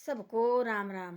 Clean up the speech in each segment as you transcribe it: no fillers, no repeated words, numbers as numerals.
सबको राम राम।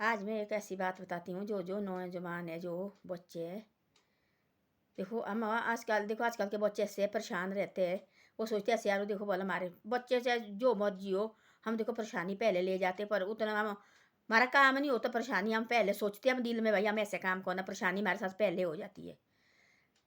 आज मैं एक ऐसी बात बताती हूँ जो जो नौजवान है, जो बच्चे हैं। देखो हम आजकल देखो आजकल के बच्चे ऐसे परेशान रहते हैं। वो सोचते हैं ऐसे यार देखो बोला हमारे बच्चे चाहे जो मर्जी हो, हम देखो परेशानी पहले ले जाते, पर उतना हम हमारा काम नहीं होता। परेशानी हम पहले सोचते हैं, हम दिल में भाई हम ऐसे काम करना, परेशानी हमारे साथ पहले हो जाती है।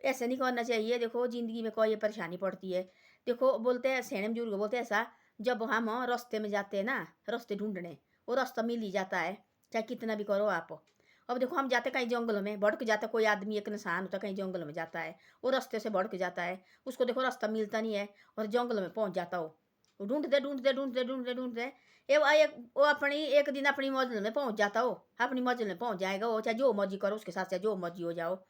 ऐसे नहीं करना चाहिए। देखो ज़िंदगी में कोई परेशानी पड़ती है। देखो बोलते हैं सियाने बुजुर्ग बोलते हैं ऐसा, जब हम रास्ते में जाते हैं ना, रास्ते ढूंढने, वो रास्ता मिल ही जाता है, चाहे कितना भी करो आप। अब देखो हम जाते कहीं जंगल में भड़क जाता, कोई आदमी एक इंसान होता कहीं जंगल में जाता है, वो रास्ते से भड़क जाता है, उसको देखो रास्ता मिलता नहीं है और जंगल में पहुंच जाता हो। वो ढूंढते ढूंढते ढूंढते ढूंढते ढूंढते वो अपनी एक दिन अपनी मंजिल में पहुंच जाता हो, अपनी मंजिल में पहुंच जाएगा वो, चाहे जो मर्जी करो उसके साथ, चाहे जो मर्जी हो जाओ।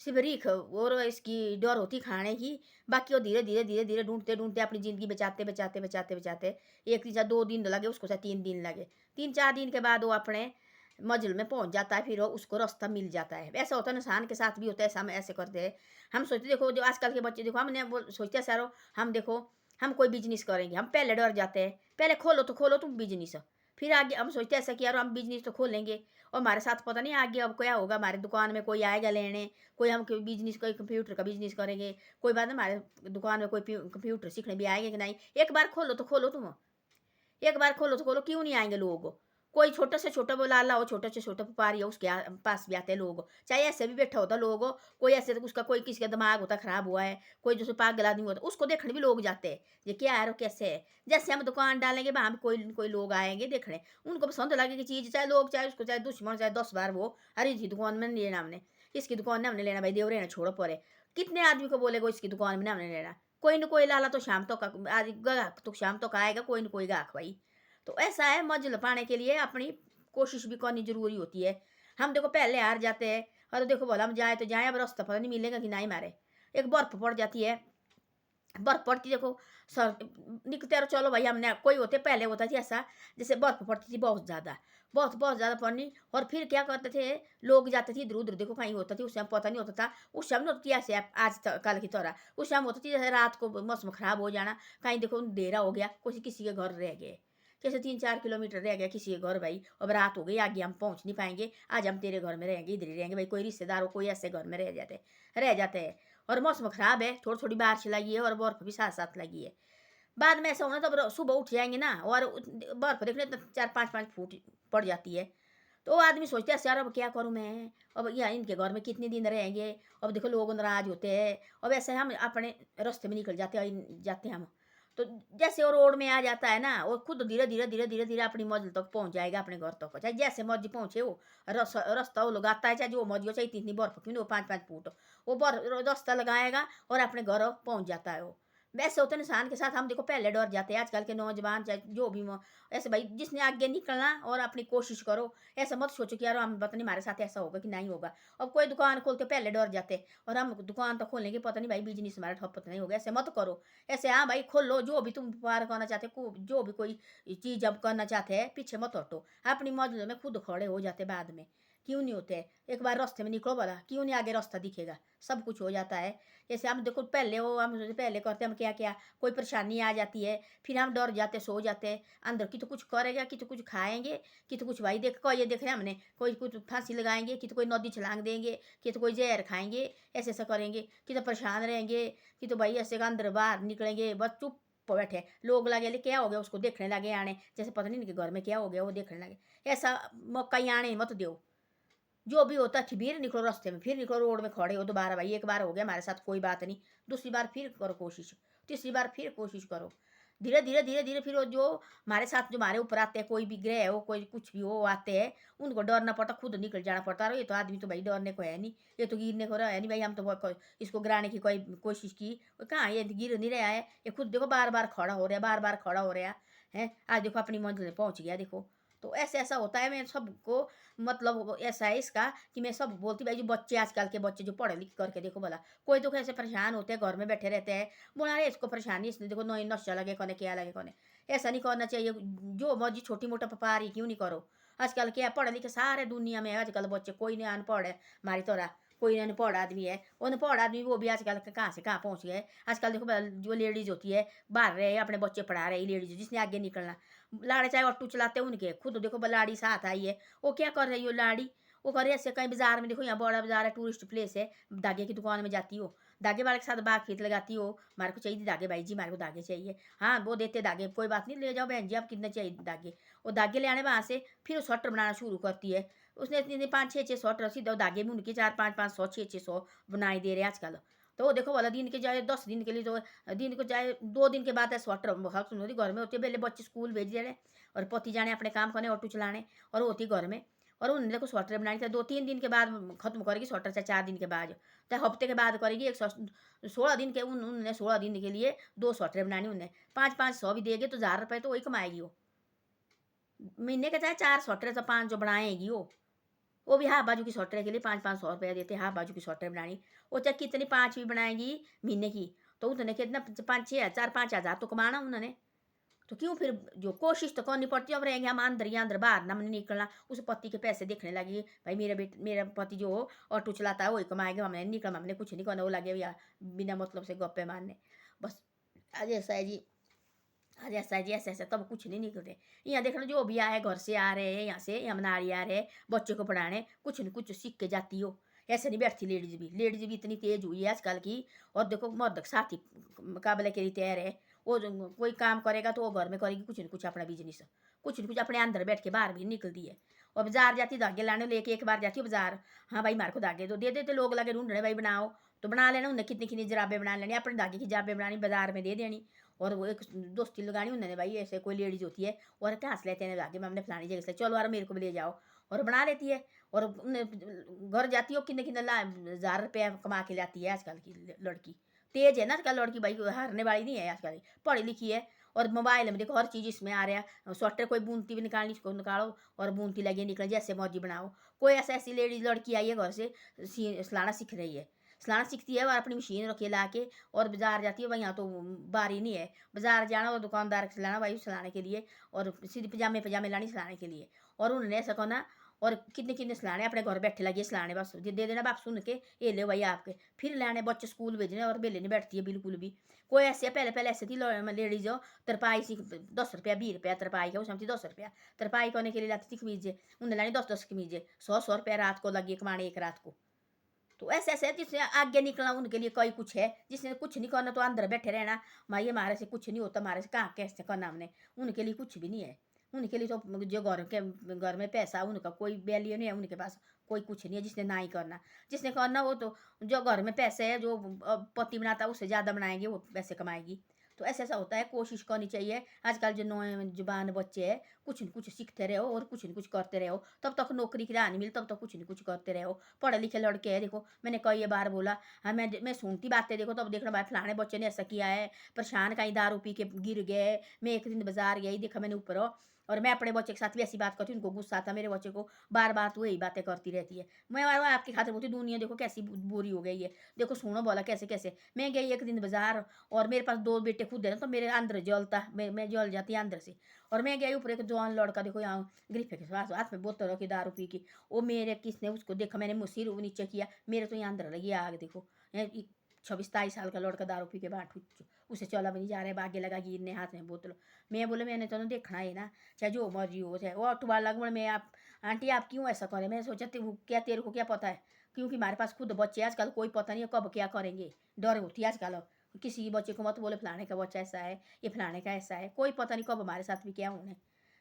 सिर्फ और इसकी डर होती खाने की। बाकी वो धीरे धीरे धीरे धीरे ढूंढते ढूंढते अपनी ज़िंदगी बचाते बचाते बचाते बचाते एक दिन चाहे 2 दिन लगे उसको, चाहे 3 दिन लगे, 3-4 दिन के बाद वो अपने मंजिल में पहुंच जाता है। फिर वो उसको रास्ता मिल जाता है। ऐसा होता है इंसान के साथ भी होता है। ऐसा हम ऐसे करते हैं। हम सोचते देखो जो आजकल के बच्चे देखो, हमने वो सोचते हैं सारो, हम देखो हम कोई बिजनेस करेंगे, हम पहले डर जाते हैं। पहले खोलो तो बिजनेस, फिर आगे हम सोचते हैं ऐसा कि यार हम बिजनेस तो खोलेंगे, और हमारे साथ पता नहीं आगे अब क्या होगा। हमारे दुकान में कोई आएगा लेने, कोई हम बिजनेस, कोई कंप्यूटर का बिजनेस करेंगे, कोई बात हमारे दुकान में कोई कंप्यूटर सीखने भी आएंगे कि नहीं। एक बार खोलो तो खोलो तुम, एक बार खोलो तो खोलो, क्यों नहीं आएंगे लोग। कोई छोटा से छोटा वो लाला हो, छोटा से छोटा व्यापारी हो, उसके पास भी आते हैं लोग, चाहे ऐसे भी बैठा होता लोग। कोई ऐसे उसका कोई किसी का दिमाग होता खराब हुआ है, कोई जैसे पागल आदमी होता, उसको देखने भी लोग जाते हैं, ये क्या है कैसे है। जैसे हम दुकान डालेंगे वहाँ भी कोई कोई लोग आएंगे देखने, उनको पसंद लगेगी चीज़, चाहे लोग, चाहे उसको, चाहे दुश्मन, चाहे 10 बार वो, अरे जी दुकान में नहीं लेना हमने, इसकी दुकान में हमने लेना, भाई देव रहना छोड़ो परे। कितने आदमी को बोलेगा इसकी दुकान में हमने लेना। कोई न कोई लाला तो शाम तक आज ग्राहक तो शाम तक आएगा, कोई न कोई ग्राहक भाई। तो ऐसा है, मंजिल पाने के लिए अपनी कोशिश भी करनी जरूरी होती है। हम देखो पहले हार जाते हैं, और देखो बोला हम जाए तो जाए, अब रास्ता पता नहीं मिलेगा कि नहीं मारे। एक बर्फ पड़ जाती है, बर्फ पड़ती देखो सर, निकलते रहो चलो भाई। हमने कोई होते पहले होता थी ऐसा, जैसे बर्फ पड़ती थी बहुत ज़्यादा, बहुत बहुत ज़्यादा पड़नी, और फिर क्या करते थे, लोग जाते थे इधर उधर, देखो कहीं होता थी, उस समय पता नहीं होता था। उस समय होती ऐसे आज कल की तरह, उस समय होती थी जैसे रात को मौसम खराब हो जाना, कहीं देखो अंधेरा हो गया, कुछ किसी के घर रह गए, जैसे 3-4 किलोमीटर रह गया किसी के घर, भाई अब रात हो गई, आगे हम पहुंच नहीं पाएंगे, आज हम तेरे घर में रहेंगे, इधर ही रहेंगे भाई। कोई रिश्तेदार हो, कोई ऐसे घर में रह जाते हैं, और मौसम खराब है, थोड़ी थोड़ी बारिश लगी है और बर्फ भी साथ साथ लगी है। बाद में ऐसा होना तब सुबह उठ जाएंगे ना, और बर्फ देखने तो 4-5-5 फुट पड़ जाती है। तो वो आदमी सोचते हैं यार अब क्या करूँ मैं, अब यहाँ इनके घर में कितने दिन रहेंगे। अब देखो लोग नाराज होते हैं, अब ऐसे हम अपने रास्ते में निकल जाते हैं हम। तो जैसे वो रोड में आ जाता है ना, वो खुद धीरे धीरे धीरे धीरे धीरे अपनी मंजिल तक पहुंच जाएगा, अपने घर तक, चाहे जैसे मर्जी पहुंचे वो। रास्ता वो लगाता है, चाहे जो मर्जी हो, चाहे इतनी बर्फ क्यों नहीं हो, 5-5 फुट वो रास्ता लगाएगा और अपने घर पहुंच जाता है वो। वैसे होते इंसान के साथ हम देखो पहले डर जाते हैं। आजकल के नौजवान चाहे जो भी ऐसे भाई, जिसने आगे निकलना और अपनी कोशिश करो। ऐसा मत सोचो कि यार हम पता नहीं हमारे साथ ऐसा होगा कि नहीं होगा। अब कोई दुकान खोलते पहले डर जाते, और हम दुकान तो खोलेंगे पता नहीं भाई बिजनेस हमारा ठप्प तो नहीं होगा। ऐसे मत करो। ऐसे हाँ भाई खोलो, जो भी तुम व्यापार करना चाहते हो, जो भी कोई चीज़ अब करना चाहते हैं, पीछे मत हटो, अपनी मौज में खुद खड़े हो जाते बाद में। क्यों नहीं होते। एक बार रास्ते में निकलो बोला, क्यों नहीं आगे रास्ता दिखेगा, सब कुछ हो जाता है। जैसे हम देखो पहले वो हम पहले करते हम क्या क्या, कोई परेशानी आ जाती है, फिर हम डर जाते, सो जाते अंदर की तो कुछ करेगा, कि तो कुछ खाएंगे, कि तो कुछ भाई देख को ये देख रहे हैं हमने, कोई कुछ फांसी लगाएंगे, कि तो कोई नदी छलांग देंगे, कि तो कोई जहर खाएंगे, ऐसे ऐसा करेंगे, कि तो परेशान रहेंगे, कि तो भाई ऐसे अंदर बाहर निकलेंगे, बस चुप बैठे। लोग लगे क्या हो गया, उसको देखने लगे आने, जैसे पता नहीं इनके घर में क्या हो गया, वो देखने लगे। ऐसा मौका ही आने मत दो। जो भी होता है फिर निकलो रास्ते में, फिर निकलो रोड में खड़े हो दोबारा। भाई एक बार हो गया हमारे साथ कोई बात नहीं, दूसरी बार फिर करो कोशिश, तीसरी बार फिर कोशिश करो। धीरे धीरे धीरे धीरे फिर वो जो हमारे साथ जो हमारे ऊपर आते हैं, कोई भी ग्रह हो, कोई कुछ भी हो आते हैं, उनको डरना पड़ता, खुद निकल जाना पड़ता है। ये तो आदमी तो भाई डरने को है नहीं, ये तो गिरने को रहा है नहीं भाई। हम तो इसको गिराने की कोई कोशिश की, कहाँ ये गिर नहीं रहा है, ये खुद देखो बार बार खड़ा हो रहा है, बार बार खड़ा हो रहा है। आज देखो अपनी मंजिल में पहुंच गया देखो। तो ऐसे ऐसा होता है। मैं सबको मतलब ऐसा है इसका, कि मैं सब बोलती भाई, जो बच्चे आजकल के बच्चे जो पढ़े लिख करके देखो भला, कोई तो कैसे परेशान होते हैं, घर में बैठे रहते हैं, बोला अरे इसको परेशानी, इसने देखो नई नशा लगे कोने, क्या लगे कोने। ऐसा नहीं करना चाहिए। जो मर्जी छोटी मोटा व्यापारी क्यों नहीं करो। आजकल क्या पढ़े लिखे सारे दुनिया में, आजकल बच्चे कोई नहीं अनपढ़ है हमारी तरह, कोई अनपढ़ आदमी है, वो अनपढ़ आदमी वो भी आजकल कहाँ से कहाँ पहुँच गया है। आजकल देखो जो लेडीज़ होती है बाहर रहे अपने बच्चे पढ़ा रही लेडीज़, जिसने आगे निकलना, लाड़े चाहे ऑटो चलाते हैं उनके, खुद देखो लाड़ी साथ आई है, वो क्या कर रही हो लाड़ी, वो कर रही है ऐसे कहीं बाजार में, देखो यहाँ बड़ा बाजार है, टूरिस्ट प्लेस है, धागे की दुकान में जाती हो, धागे वाले के साथ बात फीत लगाती हो, हमारे को चाहिए धागे भाई जी, हमारे को धागे चाहिए, हाँ वो देते धागे, कोई बात नहीं ले जाओ बहन जी, आप कितने चाहिए धागे, वो धागे ले आने वहाँ से फिर वो स्वेटर बनाना शुरू करती है। उसने इतने 5-6 स्वेटर सीधे धागे में उनके 4-5-500 600 बनाई दे रहे हैं आजकल। तो वो देखो वाला दिन के जाए 10 दिन के लिए, तो दिन को जाए 2 दिन के बाद स्वेटर होती घर में होती है, पहले बच्चे स्कूल भेज दे रहे और पति जाने अपने काम करने ऑटो चलाने, और होती घर में, और उन्होंने देखो स्वेटर बनानी था 2-3 दिन के बाद खत्म करेगी स्वेटर, से 4 दिन के बाद चाहे हफ्ते के बाद करेगी, 16 दिन के उन्होंने 16 दिन के लिए 2 स्वेटर बनानी, उन्हें 5-500 भी देगी तो 1000 रुपये तो वही कमाएगी वो महीने के, चाहे 4 स्वेटर तो 5 जो बनाएगी वो भी हाफ बाजू की स्वेटर के लिए 500-500 रुपया देते हैं, हाफ बाजू की स्वेटर बनानी, वो चाहे कितनी 5 भी बनाएगी महीने की, तो उन्होंने कितना 5-6 हज़ार 4-5 हज़ार तो कमाना उन्होंने, तो क्यों फिर जो कोशिश तो करनी पड़ती है। अब रहेंगे हम अंदर ही अंदर, बाहर ना हमने निकलना, उस पति के पैसे देखने लगी, भाई मेरा पति जो ऑटो चलाता है वही कमाएगा, हमने नहीं निकलना, हमने कुछ नहीं करना, वो लगे भैया बिना मतलब से गप्पे मारने, बस आज ऐसा है जी, आज ऐसा है जी, ऐसा ऐसा, तब कुछ नहीं निकलते। यहाँ देखना जो भी आए घर से आ रहे हैं, यहाँ से यहाँ नारी आ रहे हैं बच्चे को पढ़ाने, कुछ न कुछ सीख के जाती हो, ऐसे नहीं बैठती लेडीज भी इतनी तेज हुई है आजकल की, और देखो मर्द के साथ ही मुकाबले के लिए तैयार है, वो कोई काम करेगा तो वो घर में करेगी कुछ न कुछ अपना बिजनेस, कुछ न कुछ अपने अंदर बैठ के बाहर भी निकलती है, और बाजार जाती धागे लाने लेके, एक बार जाती है बाजार, हाँ भाई मारे को धागे तो दे देते लोग, लगे ढूंढने भाई बनाओ, तो बना लेना, उन्हें कितनी कितनी जराबें बना लेनी, अपने धागे की जराबें बनानी बाजार में दे देनी, और वो एक दोस्ती लगानी उन्होंने, भाई ऐसे कोई लेडीज होती है और हंस लेते हैं धागे में, हमने फलानी जगह से, चलो यार मेरे को भी ले जाओ, और बना लेती है, और घर जाती हो कितने कितने 1000 रुपया कमा के लाती है आजकल की लड़की, तेज है ना आजकल लड़की, भाई हारने वाली नहीं है आजकल, पढ़ी लिखी है, और मोबाइल में देखो हर चीज़ इसमें आ रहा है, स्वेटर कोई बूनती भी निकालनी इसको निकालो और बूनती लगी निकल, जैसे मर्जी बनाओ, कोई ऐसा ऐसी लेडीज लड़की आई है घर से सिलाना सीख रही है, सिलाना सीखती है और अपनी मशीन रखी ला के, और बाजार जाती है, भाई यहाँ तो बारी नहीं है, बाजार जाना और दुकानदार से लाना भाई सिलाने के लिए, और सीधे पजामे पजामे लानी सिलाने के लिए, और उन्होंने ऐसा करना, और कितने कितने सिलाने अपने घर बैठे लगे सिलाने, बस दे देना बाप सुन के, ये ले भाई आपके, फिर लाने बच्चे स्कूल भेजने, और बेले नहीं बैठती है बिल्कुल भी, कोई ऐसे पहले पहले ऐसे थी लेडीज हो, तरपाई सीख 10 रुपया 20 रुपया तरपाई का, उसमें 10 रुपया तरपाई करने के लिए लाती थी कमीजे, उन्हें लानी 10-10 कमीजे, 100-100 रुपया रात को लगी कमाने एक रात को, तो ऐसे ऐसे जिसने आगे निकला उनके लिए कोई कुछ है, जिसने कुछ नहीं करना तो अंदर बैठे रहना, माँ ये हमारे से कुछ नहीं होता, हमारे से कहाँ कैसे करना हमने, उनके लिए कुछ भी नहीं है, उनके लिए तो जो घर में पैसा उनका कोई वैल्यू नहीं है, उनके पास कोई कुछ नहीं है, जिसने ना ही करना, जिसने करना वो तो जो घर में पैसे है, जो पति बनाता है उससे ज़्यादा बनाएगी, वो पैसे कमाएगी, तो ऐसा ऐसा होता है, कोशिश करनी चाहिए, आजकल जो नौजवान बच्चे हैं कुछ न कुछ सीखते रहो और कुछ न कुछ करते रहो, तब तक नौकरी की राह नहीं मिली, तब तक कुछ न कुछ करते रहो, पढ़े लिखे लड़के हैं देखो, मैंने कई बार बोला, हाँ मैं सुनती बातें, देखो तब देखना भाई फलाने बच्चे ने ऐसा किया है, परेशान कहीं दारू पी के गिर गए, मैं एक दिन बाजार गई देखा मैंने ऊपर और मैं अपने बच्चे के साथ भी ऐसी बात करती हूँ, उनको गुस्सा आता, मेरे बच्चे को बार बार तो यही बातें करती रहती है, मैं बार बार आपकी खातिर बोलती दुनिया देखो कैसी बुरी हो गई है, देखो सुनो बोला कैसे कैसे, मैं गई एक दिन बाजार और मेरे पास 2 बेटे खुद है ना, तो मेरे अंदर जलता, मैं जल जाती अंदर से, और मैं गई ऊपर, एक जवान लड़का देखो यहाँ ग्रिफे के पास हाथ में बोतल रखी दारू पी की, वो मेरे किसने उसको देखा, मैंने सिर नीचे किया, मेरे तो यहाँ अंदर लगी आग, देखो 26-27 साल का लड़का दारू पी के बाट उसे चला भी नहीं जा रहा है, आगे लगा गिरने हाथ में बोतल, मैं बोले मैंने तो देखना है ना, चाहे जो मर्जी हो, चाहे वो अठवा लग मैं आप आंटी आप क्यों ऐसा करें, मैं सोचा क्या तेरे को क्या पता है, क्योंकि हमारे पास खुद बच्चे आजकल कोई पता नहीं है कब क्या करेंगे, डर होती है आजकल, किसी बच्चे को मत बोले फलाने का बच्चा ऐसा है, ये फलाने का ऐसा है, कोई पता नहीं कब हमारे साथ भी क्या होने,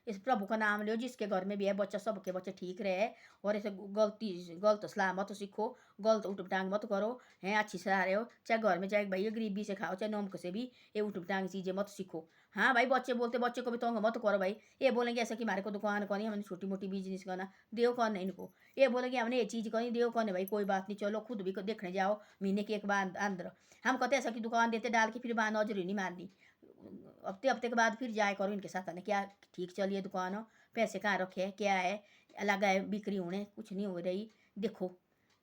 इस प्रभु का नाम लो, जिसके घर में भी है बच्चा सबके बच्चे ठीक रहे, और ऐसे गलत सलाह मत सीखो, गलत उठ टांग मत करो, हैं अच्छी सलाह रहे हो, चाहे घर में चाहे भैया गरीबी से खाओ चाहे नमक से भी, ये उठ टांग चीज़ें मत सीखो, हाँ भाई बच्चे बोलते बच्चे को भी तंग मत करो भाई, ये बोलेंगे ऐसा कि हमारे को दुकान करनी हमने छोटी मोटी बिजनेस करना, देव कौन है इनको, ये बोलेंगे हमने ये चीज़ करनी, देव कौन है भाई, कोई बात नहीं चलो खुद भी देखने जाओ महीने के एक बार अंदर, हम कहते ऐसा कि दुकान देते डाल के फिर बार नौजरी नहीं मारनी, हफ्ते हफ्ते के बाद फिर जाए करो इनके साथ, ने क्या ठीक चलिए दुकान हो, पैसे कहाँ रखे हैं क्या है, अलग है बिक्री होने कुछ नहीं हो रही, देखो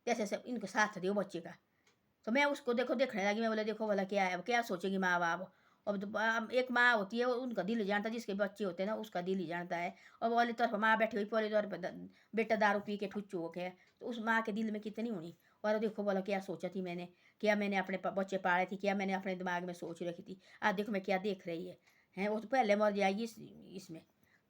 कैसे से इनको साथ दो बच्चे का, तो मैं उसको देखो देखने लगी, मैं बोले देखो बोला क्या है, क्या सोचेगी माँ बाप, अब तो एक माँ होती है उनका दिल ही जानता, जिसके बच्चे होते हैं ना उसका दिल ही जानता है, और वाली तरफ माँ बैठी हुई पहले तरफ बेटा दारू पी के ठुच्चू हो गया, तो उस माँ के दिल में कितनी होनी, और देखो बोला क्या सोचा थी मैंने, क्या मैंने अपने बच्चे पाले थे, क्या मैंने अपने दिमाग में सोच रखी थी। आज देखो मैं क्या देख रही है, हैं वो तो पहले मर जाएगी इसमें।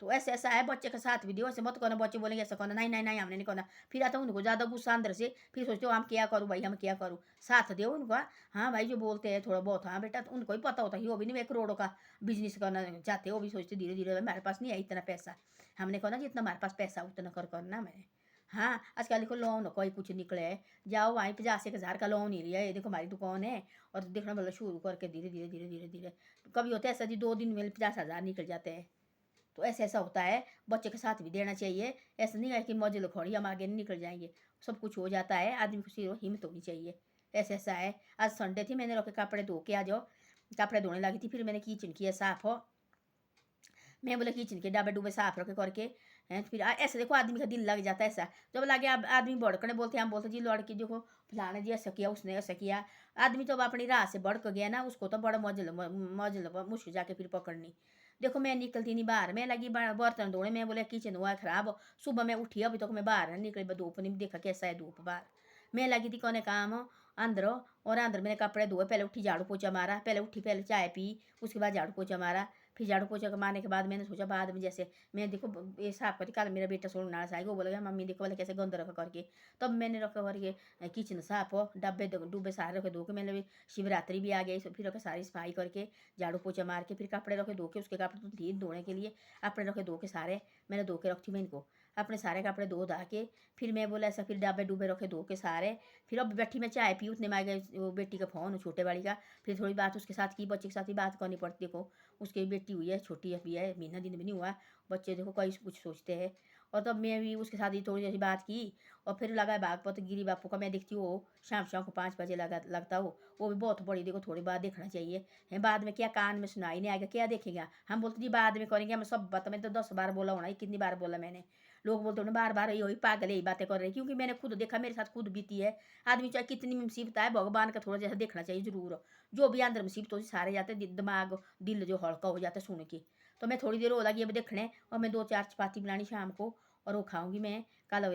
तो ऐसे ऐसा है, बच्चे के साथ भी दियो, ऐसे मत करना, बच्चे बोलेंगे ऐसा करना, नहीं नहीं नहीं हमने नहीं करना। फिर आता उनको ज़्यादा गुस्सा अंदर से, फिर सोचते हो हम क्या करूँ भाई, हम क्या करूँ। साथ दो उनका, हाँ भाई जो बोलते हैं थोड़ा बहुत, हाँ बेटा, तो उनको भी पता होता है कि वो भी नहीं 1 करोड़ का बिजनेस करना चाहते, वो भी सोचते धीरे धीरे हमारे पास नहीं है इतना पैसा, हमने कहा ना जितना हमारे पास पैसा उतना कर करना मैंने। हाँ आजकल देखो लोन कोई कुछ निकले है, जाओ वहीं 50 1 हज़ार का लोन ही लिया, ये देखो हमारी दुकान है, और देखना मतलब शुरू करके धीरे धीरे धीरे धीरे धीरे, कभी होता है ऐसा जी 2 दिन में 50 हज़ार निकल जाते हैं। तो ऐसे ऐसा होता है, बच्चे के साथ भी देना चाहिए। ऐसा नहीं है कि मौज लो खोड़ी हम आगे नहीं निकल जाएंगे, सब कुछ हो जाता है, आदमी को सिर्फ हिम्मत होनी चाहिए। ऐसा ऐसा है। आज संडे थी, मैंने रोके कपड़े धो के आ जाओ, कपड़े धोने लगी थी, फिर मैंने किचन किया साफ हो, मैं बोला किचन के डब्बे डुब्बे साफ रखे करके हैं। फिर ऐसे देखो आदमी का दिल लग जाता है ऐसा, जब लगे आदमी भड़कने बोलते हैं, हम बोलते जी लड़की देखो फलाने जी ऐसा किया उसने ऐसा किया। आदमी तो अपनी राह से भड़क गया ना, उसको तो बड़ा मौज मुश्किल जाके फिर पकड़नी। देखो मैं निकलती नहीं बाहर, मैं लगी बर्तन धोने, मैं बोले किचन हुआ खराब, सुबह मैं उठी अभी तक मैं बाहर नहीं निकली, धूप नहीं देखा कैसा है धूप बाहर। मैं लगी थी कोने काम अंदर, और अंदर मैंने कपड़े धोए, पहले उठी झाड़ू पोछा मारा, पहले उठी पहले चाय पी, उसके बाद झाड़ू पोछा मारा। फिर झाड़ू पोछा मारने के बाद मैंने सोचा बाद में जैसे मैं देखो ये साफ करती, कल मेरा बेटा सोना आएगा, वो बोलेगा मम्मी देखो बोले कैसे गंद रखा करके। तब मैंने रखा करके किचन साफ हो, डब्बे डुब्बे सारे रखे धो के, मैंने भी शिवरात्रि भी आ गई, फिर रखे सारी सफाई करके झाड़ू पोछा मार के, फिर कपड़े रखे धो के, उसके कपड़े तो थी धोने के लिए, अपने रखे धो के सारे मैंने धो के रखती मैं इनको, अपने सारे कपड़े धो धा के। फिर मैं बोला ऐसा, फिर डब्बे डुब्बे रखे धो के सारे। फिर अब बैठी मैं चाय पी, उतने में आ गए वो बेटी का फ़ोन छोटे वाली का, फिर थोड़ी बात उसके साथ की, बच्चे के साथ ही बात करनी पड़ती देखो, उसकी बेटी हुई है, छोटी अभी है, महीना दिन भी नहीं हुआ। बच्चे देखो कई कुछ सोचते हैं। और तब मैं भी उसके साथ ही थोड़ी जैसी बात की, और फिर लगा भागवत गिरी बापू का, मैं देखती हूँ शाम शाम को 5 बजे लगता हो, वो भी बहुत बड़ी देखो, थोड़ी बात देखना चाहिए है, बाद में क्या कान में सुनाई नहीं आएगा, क्या देखेगा। हम बोलते जी बाद में करेंगे, हम सब बात मैंने तो 10 बार बोला होना, कितनी बार बोला मैंने। लोग बोलते हो बार बार यही पागल यही बातें कर रहे हैं, क्योंकि मैंने खुद देखा, मेरे साथ खुद बीती है। आदमी चाहे कितनी मुसीबत आए, भगवान का थोड़ा जैसा देखना चाहिए जरूर, जो भी अंदर मुसीबत होती सारे जाते दिमाग दिल जो हल्का हो जाता है सुन के। तो मैं थोड़ी देर हो लगी अब देखने, और मैं 2 4 चपाती बनानी शाम को, और वो खाऊंगी मैं। कल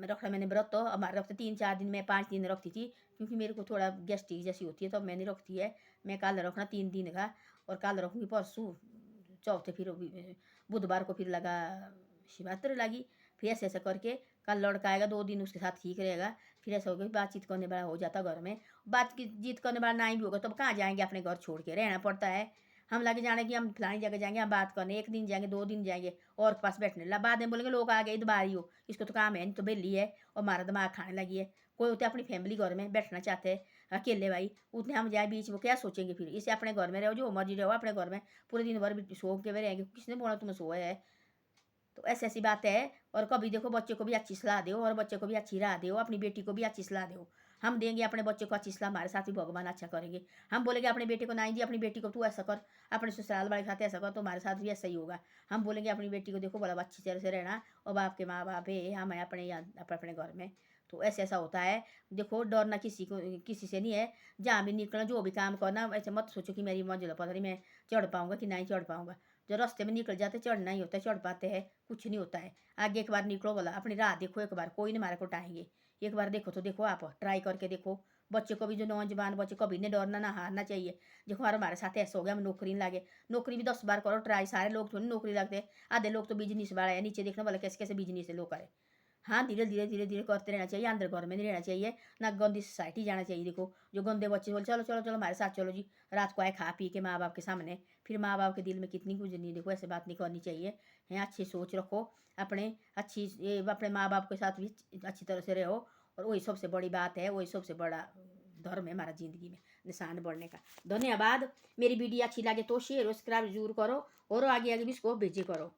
रखा मैंने व्रत, तो हमारे रखते 3 4 दिन, मैं 5 दिन रखती थी, क्योंकि मेरे को थोड़ा गैस्ट्रिक जैसी होती है, तो मैंने रखती है। मैं कल रखना 3 दिन का, और कल रखूँगी परसों चौथे, फिर बुधवार को फिर लगा शिवरात्रि लगी। फिर ऐसे ऐसा करके कल लड़का आएगा 2 दिन उसके साथ ठीक रहेगा। फिर ऐसा होगा बातचीत करने वाला हो जाता घर में, बातचीत करने वाला नहीं भी होगा तब कहाँ जाएंगे, अपने घर छोड़ के रहना पड़ता है। हम लगे जाने की हम फलानी जगह जाएंगे, हम बात करने 1 दिन जाएंगे 2 दिन जाएंगे, और के पास बैठने ला, बाद में बोलेंगे लोग आ गए दोबारी हो, इसको तो काम है नहीं, तो बेली है और हमारा दिमाग खाने लगी है। कोई होते अपनी फैमिली घर में बैठना चाहते हैं अकेले भाई, उतने हम जाए बीच वो क्या सोचेंगे। फिर इसे अपने घर में रहो, जो मर्जी रहो अपने घर में, पूरे दिन भर भी सो के रहेंगे, किसने बोला तुम्हें सोए है। तो ऐसी ऐसी बातें है। और कभी देखो बच्चे को भी अच्छी सलाह दो, और बच्चे को भी अच्छी राह दो, अपनी बेटी को भी अच्छी सलाह दो। हम देंगे अपने बच्चे को अच्छी सलाह, हमारे साथ भी भगवान अच्छा करेंगे। हम बोलेंगे अपने बेटे को नहीं जी, अपनी बेटी को तू ऐसा कर, अपने ससुराल वाले के साथ ऐसा कर, तो हमारे साथ भी ऐसा ही होगा। हम बोलेंगे अपनी बेटी को देखो बोला अच्छी तरह से रहना, और बाप के माँ बाप है, हम हैं अपने यहाँ अपने घर में। तो ऐसे ऐसा होता है। देखो डरना किसी को किसी से नहीं है, जहाँ भी निकलना जो भी काम करना, ऐसे मत सोचो कि मेरी मंजिल पता नहीं मैं चढ़ पाऊँगा कि नहीं चढ़ पाऊँगा। जो रास्ते में निकल जाते चढ़ना ही होता है, चढ़ पाते हैं, कुछ नहीं होता है। आगे एक बार निकलो बोला, अपनी राह देखो एक बार, कोई नहीं मारे को टाएंगे। एक बार देखो तो देखो, आप ट्राई करके देखो। बच्चे को भी जो नौजवान बच्चे को भी नहीं डरना ना हारना चाहिए। देखो हमारे साथ ऐसा हो गया, हम नौकरी नहीं लागे, नौकरी भी 10 बार करो ट्राई, सारे लोग थोड़ी नौकरी लगते, आधे लोग तो बिजनेस वाला है, नीचे देखना वाला कैसे कैसे बिजनेस है लोग करे। हाँ धीरे धीरे धीरे धीरे करते रहना चाहिए, अंदर घर में नहीं रहना चाहिए, ना गंदी सोसाइटी जाना चाहिए। देखो जो गंदे बच्चे बोले चलो चलो चलो हमारे साथ चलो जी, रात को आए खा पी के माँ बाप के सामने, फिर माँ बाप के दिल में कितनी गुजरनी। देखो ऐसे बात नहीं करनी चाहिए है, अच्छी सोच रखो अपने, अच्छी ये अपने माँ बाप के साथ भी अच्छी तरह से रहो। और वही सबसे बड़ी बात है, वही सबसे बड़ा धर्म है हमारा ज़िंदगी में निशान बढ़ने का। धन्यवाद। मेरी वीडियो अच्छी लगे तो शेयर सब्सक्राइब जरूर करो, और आगे आगे भी इसको भेजे करो।